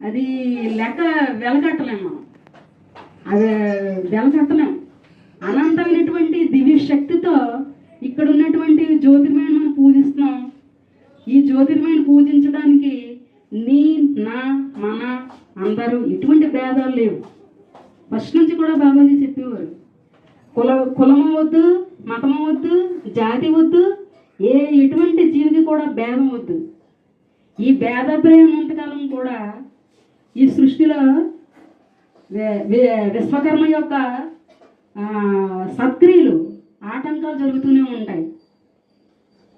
అది లెక్క వెలకట్టలేము మనం, అది వెలకట్టలేం. అనంతమైనటువంటి దివ్య శక్తితో ఇక్కడ ఉన్నటువంటి జ్యోతిర్మయాన్ని మనం పూజిస్తున్నాం. ఈ జ్యోతిర్మయాన్ని పూజించడానికి నీ నా మన అందరూ ఎటువంటి భేదాలు లేవు. ఫస్ట్ నుంచి కూడా బాబాజీ చెప్పేవారు, కులము వద్దు, మతము వద్దు, జాతి వద్దు, ఎటువంటి జీవికి కూడా భేదం వద్దు. ఈ భేదాభిప్రాయం ఉన్నంతకాలం కూడా ఈ సృష్టిలో విశ్వకర్మ యొక్క సత్క్రియలు ఆటంకాలు జరుగుతూనే ఉంటాయి.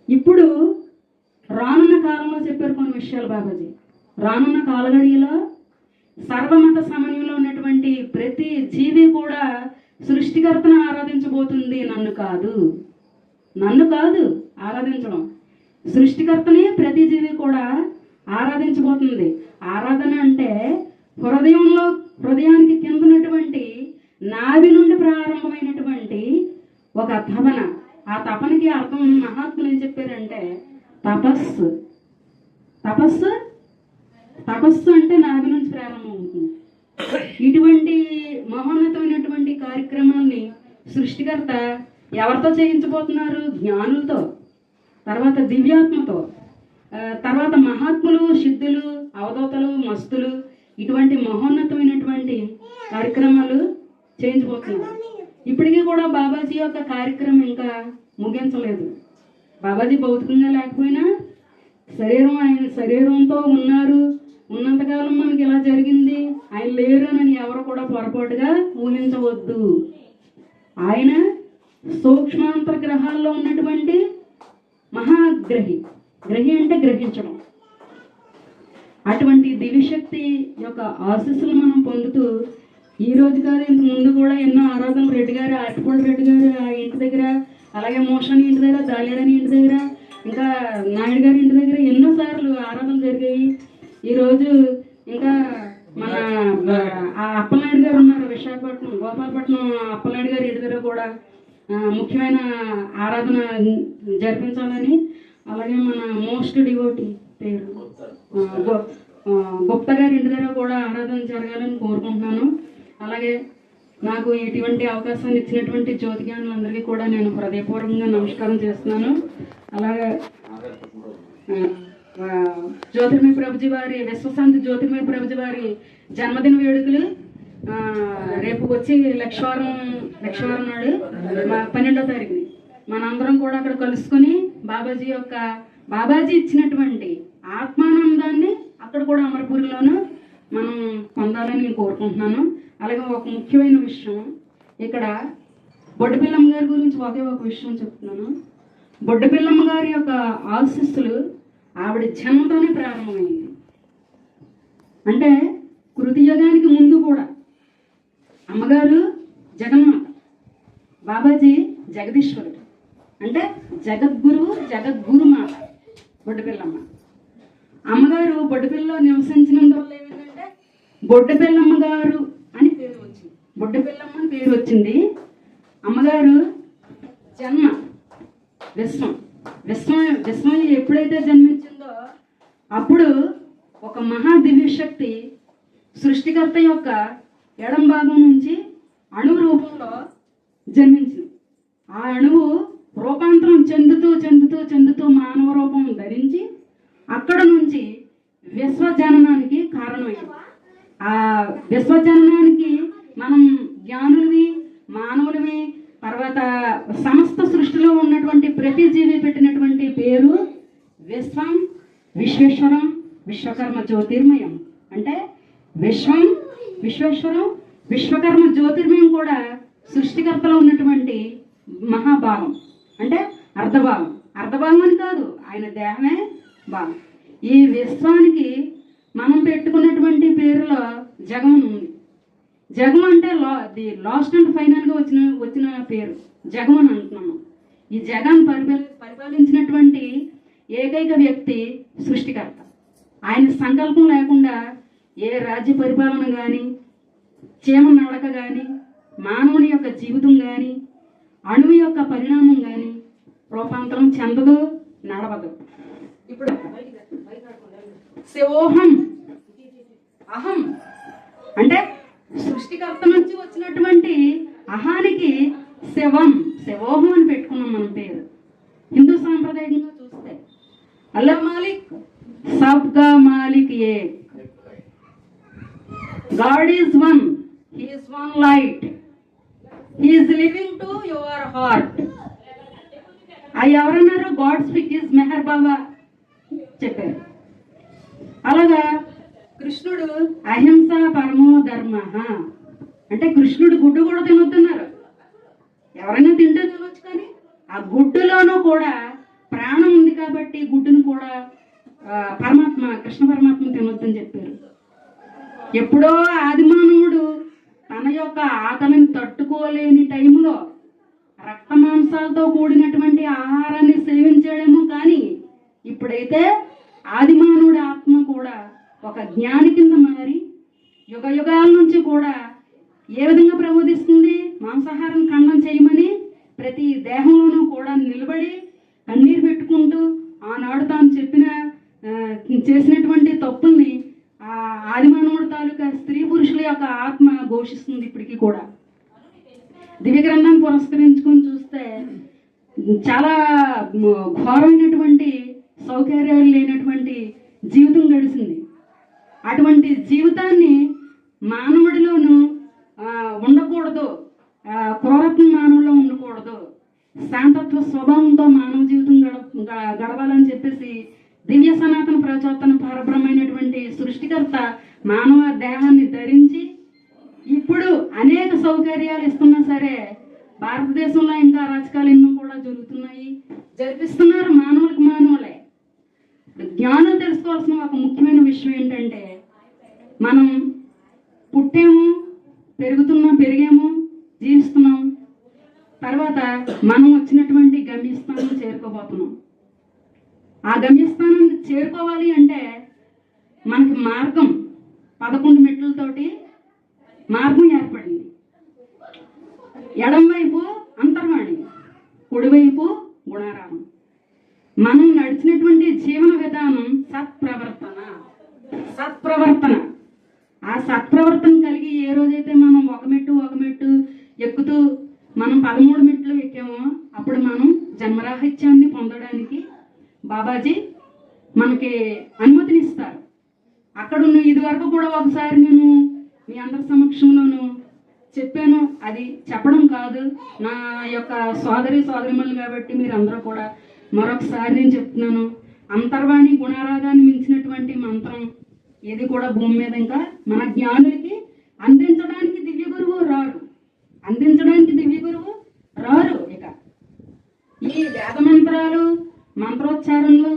ఇప్పుడు రానున్న కాలంలో చెప్పారు కొన్ని విషయాలు బాబాజీ. రానున్న కాలగడిలో సర్వమత సమన్వయంలో ఉన్నటువంటి ప్రతి జీవి కూడా సృష్టికర్తను ఆరాధించబోతుంది. నన్ను కాదు ఆరాధించడం, సృష్టికర్తని ప్రతి జీవి కూడా ఆరాధించబోతుంది. ఆరాధన అంటే హృదయానికి కింద ఉన్నటువంటి నాభి నుండి ప్రారంభమైనటువంటి ఒక తపన. ఆ తపనకి అర్థం మహాత్ములు ఏం చెప్పారంటే తపస్సు. తపస్సు తపస్సు అంటే నాభి నుంచి ప్రారంభం అవుతుంది. ఇటువంటి మహోన్నతమైనటువంటి కార్యక్రమాన్ని సృష్టికర్త ఎవరితో చేయించబోతున్నారు? జ్ఞానులతో, తర్వాత దివ్యాత్మతో, తర్వాత మహాత్ములు, సిద్ధులు, అవధూతలు, మస్తులు, ఇటువంటి మహోన్నతమైనటువంటి కార్యక్రమాలు చేయించబోతున్నారు. ఇప్పటికీ కూడా బాబాజీ యొక్క కార్యక్రమం ఇంకా ముగించలేదు. బాబాజీ భౌతికంగా లేకపోయినా ఆయన శరీరంతో ఉన్నారు. ఉన్నంతకాలం మనకి ఇలా జరిగింది, ఆయన లేరు అని ఎవరు కూడా పొరపాటుగా ఊహించవద్దు. ఆయన సూక్ష్మాంతర గ్రహాల్లో ఉన్నటువంటి మహాగ్రహి. గ్రహి అంటే గ్రహించడం. అటువంటి దివ్యశక్తి యొక్క ఆశీస్సులు మనం పొందుతూ ఈ రోజు కాదు, ఇంత ముందు కూడా ఎన్నో ఆరాధనలు రెడ్డి గారు, అరటిపూడి రెడ్డి గారు ఆ ఇంటి దగ్గర, అలాగే మోషన్ ఇంటి దగ్గర, దాలేడని ఇంటి దగ్గర, ఇంకా నాయుడు గారి ఇంటి దగ్గర ఎన్నోసార్లు ఆరాధనలు జరిగాయి. ఈరోజు ఇంకా మన అప్పలనాయుడు గారు ఉన్నారు విశాఖపట్నం, గోపాలపట్నం అప్పలనాయుడు గారి ఇంటి దగ్గర కూడా ముఖ్యమైన ఆరాధన జరిపించాలని, అలాగే మన మోస్ట్ డివోటీ పేరు గుప్తా గారి ఇంటి దగ్గర కూడా ఆరాధన జరగాలని కోరుకుంటున్నాను. అలాగే నాకు ఇటువంటి అవకాశాన్ని ఇచ్చినటువంటి జ్యోతి జ్ఞానులందరికీ కూడా నేను హృదయపూర్వకంగా నమస్కారం చేస్తున్నాను. అలాగే జ్యోతిర్మయ ప్రభుజీ వారి విశ్వశాంతి జ్యోతిర్మయ ప్రభుజీ వారి జన్మదిన వేడుకలు రేపు వచ్చి లక్షవారం నాడు 12వ తారీఖుని మనందరం కూడా అక్కడ కలుసుకొని బాబాజీ ఇచ్చినటువంటి ఆత్మానందాన్ని అక్కడ కూడా అమరపూరిలోనూ మనం పొందాలని నేను కోరుకుంటున్నాను. అలాగే ఒక ముఖ్యమైన విషయం, ఇక్కడ బొడ్డపిల్లమ్మ గారి గురించి ఒకే ఒక విషయం చెప్తున్నాను. బొడ్డపిల్లమ్మ గారి యొక్క ఆశీస్సులు ఆవిడ జన్మతోనే ప్రారంభమైంది. అంటే కృతియుగానికి ముందు కూడా అమ్మగారు జగన్మాత, బాబాజీ జగదీశ్వరుడు, అంటే జగద్గురుమాత బొడ్డపిల్లమ్మ. అమ్మగారు బొడ్డపిల్లలో నివసించినందువల్ల ఏమైందంటే బొడ్డపిల్లమ్మ గారు అని పేరు వచ్చింది, బొడ్డపిల్లమ్మ అని పేరు వచ్చింది. అమ్మగారు జన్మ విశ్వం ఎప్పుడైతే జన్మించిందో అప్పుడు ఒక మహాదివ్య శక్తి సృష్టికర్త యొక్క ఎడం భాగం నుంచి అణువు రూపంలో జన్మించింది. ఆ అణువు రూపాంతరం చెందుతూ మానవ రూపం ధరించి అక్కడ నుంచి విశ్వజననానికి కారణమైంది. ఆ విశ్వజననానికి మనం జ్ఞానులవి, మానవులవి, తర్వాత సమస్త సృష్టిలో ఉన్నటువంటి ప్రతి జీవి పెట్టినటువంటి పేరు విశ్వం, విశ్వేశ్వరం, విశ్వకర్మ జ్యోతిర్మయం. అంటే విశ్వం, విశ్వేశ్వరం, విశ్వకర్మ జ్యోతిర్మయం కూడా సృష్టికర్తలో ఉన్నటువంటి మహాభావం, అంటే అర్ధభావం. అర్ధభావం అని కాదు, ఆయన దేహమే భావం. ఈ విశ్వానికి మనం పెట్టుకున్నటువంటి పేరులో జగం ఉంది. జగం అంటే ది లాస్ట్ అండ్ ఫైనల్గా వచ్చిన పేరు జగం అని అంటున్నాము. ఈ జగాన్ని పరిపాలించినటువంటి ఏకైక వ్యక్తి సృష్టికర్త. ఆయన సంకల్పం లేకుండా ఏ రాజ్య పరిపాలన కానీ, చీమ నడక కానీ, మానవుని యొక్క జీవితం కానీ, అణువు యొక్క పరిణామం కానీ రూపాంతరం చెందదు, నడవదు. ఇప్పుడు శివోహం సృష్టికర్త నుంచి వచ్చినటువంటి అహానికి శవం, శవోహం అని పెట్టుకున్నాం మన పేరు. హిందూ సాంప్రదాయంగా చూస్తే అల్లా మాలిక్ సబ్కా మాలిక్ ఏక్, God is one, he is one light, he is living to your heart. అవి ఎవరన్నారు? God speak is Meher Baba చెప్పారు. అలాగా కృష్ణుడు అహింస పరమో ధర్మ అంటే కృష్ణుడు గుడ్డు కూడా తినొద్దున్నారు. ఎవరైనా తింటే తినొచ్చు, కానీ ఆ గుడ్డులోనూ కూడా ప్రాణం ఉంది కాబట్టి గుడ్డును కూడా పరమాత్మ, కృష్ణ పరమాత్మ తినొద్దని చెప్పారు. ఎప్పుడో ఆదిమానవుడు తన యొక్క ఆకలిని తట్టుకోలేని టైంలో రక్త మాంసాలతో కూడినటువంటి ఆహారాన్ని సేవించాడేమో, కానీ ఇప్పుడైతే ఆదిమానవుడి ఆత్మ కూడా ఒక జ్ఞాని కింద మారి యుగ యుగాల నుంచి కూడా ఏ విధంగా ప్రబోధిస్తుంది? మాంసాహారం ఖండం చేయమని ప్రతి దేహంలోనూ కూడా నిలబడి కన్నీరు పెట్టుకుంటూ ఆనాడు తాను చేసినటువంటి తప్పుల్ని ఆదిమానవుడి తాలూకా స్త్రీ పురుషుల యొక్క ఆత్మ ఘోషిస్తుంది ఇప్పటికీ కూడా. దివ్య గ్రంథాన్ని పురస్కరించుకొని చూస్తే చాలా ఘోరమైనటువంటి సౌకర్యాలు లేనటువంటి జీవితం గడిచింది. అటువంటి జీవితాన్ని మానవుడిలోనూ ఉండకూడదు, క్రూరత్వం మానవుల్లో ఉండకూడదు, శాంతత్వ స్వభావంతో మానవ జీవితం గడవాలని చెప్పేసి దివ్య సనాతన ప్రచోతన పరబ్రహ్మైనటువంటి సృష్టికర్త మానవ దేహాన్ని ధరించి ఇప్పుడు అనేక సౌకర్యాలు ఇస్తున్నా సరే భారతదేశంలో ఇంకా అరాచకాలు ఎన్నో కూడా జరుగుతున్నాయి, జరిపిస్తున్నారు మానవులకు మానవులే. జ్ఞానం తెలుసుకోవాల్సిన ఒక ముఖ్యమైన విషయం ఏంటంటే, మనం పుట్టాము, పెరిగాము, జీవిస్తున్నాం, తర్వాత మనం వచ్చినటువంటి గమ్యస్థానం చేరుకోబోతున్నాం. ఆ గమ్యస్థానానికి చేరుకోవాలి అంటే మనకి మార్గం 11 మెట్లతోటి మార్గం ఏర్పడింది. ఎడంవైపు అంతర్వాణి, కుడివైపు గుణారామం. మనం నడిచినటువంటి జీవన విధానం సత్ప్రవర్తన. ఆ సత్ప్రవర్తన కలిగి ఏ రోజైతే మనం ఒక మెట్టు ఎక్కుతూ మనం 13 మెట్లు ఎక్కామో అప్పుడు మనం జన్మరాహిత్యాన్ని పొందడానికి బాబాజీ మనకి అనుమతినిస్తారు. అక్కడ ఇది వరకు కూడా ఒకసారి నేను మీ అందరి సమక్షంలోనూ చెప్పాను. అది చెప్పడం కాదు, నా యొక్క సోదరిమణులు కాబట్టి మీరు అందరూ కూడా మరొకసారి నేను చెప్తున్నాను. అంతర్వాణి గుణారాగాన్ని మించినటువంటి మంత్రం ఏది కూడా భూమి మీద ఇంకా మన జ్ఞానులకి అందించడానికి దివ్య గురువు రారు. ఇక ఈ వేద మంత్రాలు, మంత్రోచ్చారణలు,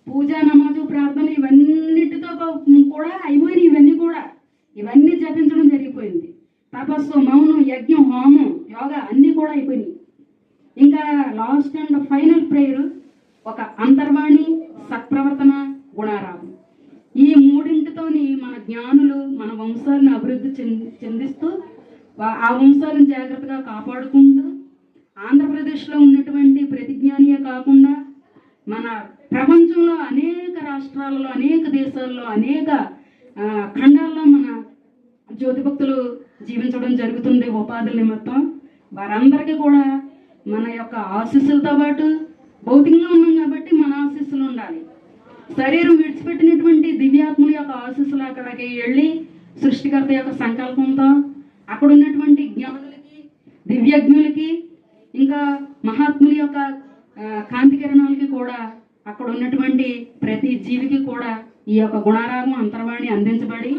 పూజ, నమాజు, ప్రార్థన ఇవన్నిటితో కూడా అయిపోయినాయి. ఇవన్నీ జపించడం జరిగిపోయింది. తపస్సు, మౌనం, యజ్ఞం, హోమం, యోగా అన్నీ కూడా అయిపోయినాయి. ఇంకా లాస్ట్ అండ్ ఫైనల్ ప్రేయర్ ఒక అంతర్వాణి, సత్ప్రవర్తన, గుణారాగం. ఈ మూడింటితోని మన జ్ఞానులు మన వంశాలను అభివృద్ధి చెందిస్తూ ఆ వంశాలను జాగ్రత్తగా కాపాడుకుంటూ ఆంధ్రప్రదేశ్లో ఉన్నటువంటి ప్రతి జ్ఞానియే కాకుండా మన ప్రపంచంలో అనేక రాష్ట్రాలలో, అనేక దేశాల్లో, అనేక ఖండాల్లో మన జ్యోతిభక్తులు జీవించడం జరుగుతుంది ఉపాధుల నిమిత్తం. వారందరికీ కూడా మన యొక్క ఆశీస్సులతో పాటు భౌతికంగా ఉన్నాం కాబట్టి మన ఆశీస్సులు ఉండాలి. శరీరం విడిచిపెట్టినటువంటి దివ్యాత్ముల యొక్క ఆశీస్సులు అక్కడికి వెళ్ళి సృష్టికర్త యొక్క సంకల్పంతో అక్కడ ఉన్నటువంటి జ్ఞానులకి, దివ్యజ్ఞులకి, ఇంకా మహాత్ముల యొక్క కాంతి కిరణాలకి కూడా అక్కడ ఉన్నటువంటి ప్రతి జీవికి కూడా ఈ యొక్క గుణారాగం, అంతర్వాణి అందించబడి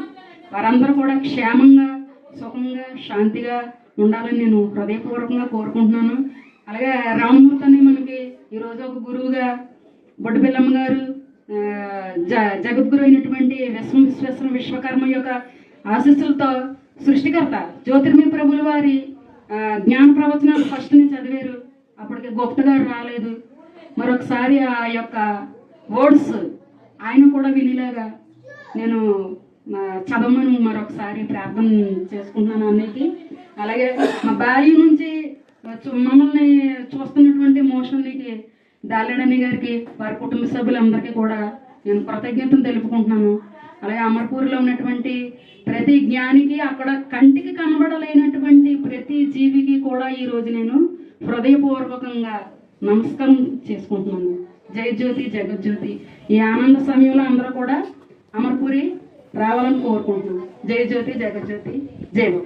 వారందరూ కూడా క్షేమంగా, సుఖంగా, శాంతిగా ఉండాలని నేను హృదయపూర్వకంగా కోరుకుంటున్నాను. అలాగే రామమూర్తిని మనకి ఈరోజు ఒక గురువుగా బొడ్డుపిల్లమ్మ గారు, జగద్గురు అయినటువంటి విశ్వేశ్వర విశ్వకర్మ యొక్క ఆశీస్సులతో సృష్టికర్త జ్యోతిర్మయ ప్రభుల వారి జ్ఞాన ప్రవచనాలు ఫస్ట్ నుంచి చదివారు. అప్పటికి గుప్త గారు రాలేదు. మరొకసారి ఆ యొక్క వర్డ్స్ ఆయన కూడా వినేలాగా నేను చదవమని మరొకసారి ప్రార్థన చేసుకుంటున్నాను అన్నిటికీ. అలాగే మా బాల్యం నుంచి మమ్మల్ని చూస్తున్నటువంటి మోషన్కి దాలేడని గారికి, వారి కుటుంబ సభ్యులందరికీ కూడా నేను కృతజ్ఞతలు తెలుపుకుంటున్నాను. అలాగే అమర్పూర్లో ఉన్నటువంటి ప్రతి జ్ఞానికి, అక్కడ కంటికి కనబడలేనటువంటి ప్రతి జీవికి కూడా ఈరోజు నేను హృదయపూర్వకంగా నమస్కారం చేసుకుంటున్నాను. జయజ్యోతి జగజ్యోతి. ఈ ఆనంద సమయంలో అందరూ కూడా అమర్పూరి రావాలని కోరుకుంటున్నాను. జయజ్యోతి జగజ్యోతి జై బాబు.